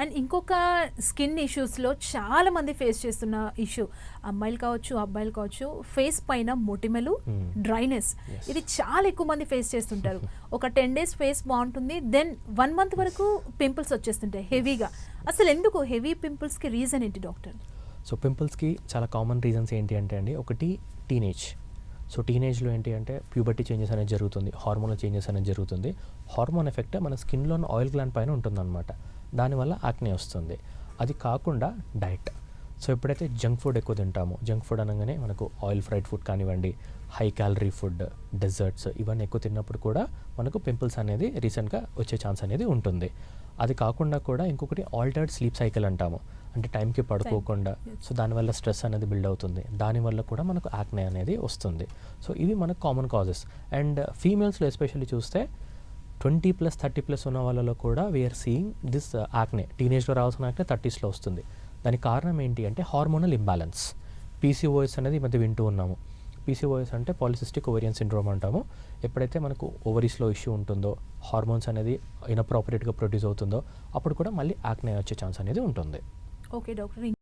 And ఇంకొక skin ఇష్యూస్లో చాలా మంది ఫేస్ చేస్తున్న ఇష్యూ, అమ్మాయిలు కావచ్చు అబ్బాయిలు కావచ్చు, ఫేస్ పైన మొటిమలు, డ్రైనెస్. ఇది చాలా ఎక్కువ మంది ఫేస్ చేస్తుంటారు. ఒక 10 days ఫేస్ బాగుంటుంది, దెన్ 1 month వరకు పింపుల్స్ వచ్చేస్తుంటాయి హెవీగా. అసలు ఎందుకు హెవీ పింపుల్స్కి రీజన్ ఏంటి డాక్టర్? సో పింపుల్స్కి చాలా కామన్ రీజన్స్ ఏంటి అంటే అండి, ఒకటి టీనేజ్. సో టీనేజ్లో ఏంటి అంటే ప్యూబర్టీ చేంజెస్ అనేది జరుగుతుంది, హార్మోనల్ చేంజెస్ అనేది జరుగుతుంది. హార్మోన్ ఎఫెక్ట్ మన స్కిన్లో ఆయిల్ గ్లాండ్ పైన ఉంటుందన్నమాట. దానివల్ల యాక్నే వస్తుంది. అది కాకుండా డైట్. సో ఎప్పుడైతే జంక్ ఫుడ్ ఎక్కువ తింటామో, జంక్ ఫుడ్ అనగానే మనకు ఆయిల్ ఫ్రైడ్ ఫుడ్ కానివ్వండి, హై క్యాలరీ ఫుడ్, డెజర్ట్స్ ఇవన్నీ ఎక్కువ తిన్నప్పుడు కూడా మనకు పింపుల్స్ అనేది రీసెంట్గా వచ్చే ఛాన్స్ అనేది ఉంటుంది. అది కాకుండా కూడా ఇంకొకటి ఆల్టర్డ్ స్లీప్ సైకిల్ అంటాము, అంటే టైంకి పడుకోకుండా. సో దానివల్ల స్ట్రెస్ అనేది బిల్డ్ అవుతుంది, దానివల్ల కూడా మనకు యాక్నే అనేది వస్తుంది. సో ఇవి మనకు కామన్ కాజెస్. అండ్ ఫీమేల్స్లో ఎస్పెషల్లీ చూస్తే 20+ 30+ ఉన్న వాళ్ళలో కూడా వీఆర్ సీయింగ్ దిస్ యాక్నే. టీనేజ్లో రావాల్సిన యాక్నే 30sలో వస్తుంది. దానికి కారణం ఏంటి అంటే హార్మోనల్ ఇంబ్యాలెన్స్. పీసీఓఎస్ అనేది ఈ మధ్య వింటూ ఉన్నాము. పీసీఓఎస్ అంటే పాలిసిస్టిక్ ఓవేరియన్ సిండ్రోమ్ అంటాము. ఎప్పుడైతే మనకు ఓవరీస్లో ఇష్యూ ఉంటుందో, హార్మోన్స్ అనేది ఇన్అప్రాపరియేట్గా ప్రొడ్యూస్ అవుతుందో, అప్పుడు కూడా మళ్ళీ యాక్నే వచ్చే ఛాన్స్ అనేది ఉంటుంది. Okay doctor.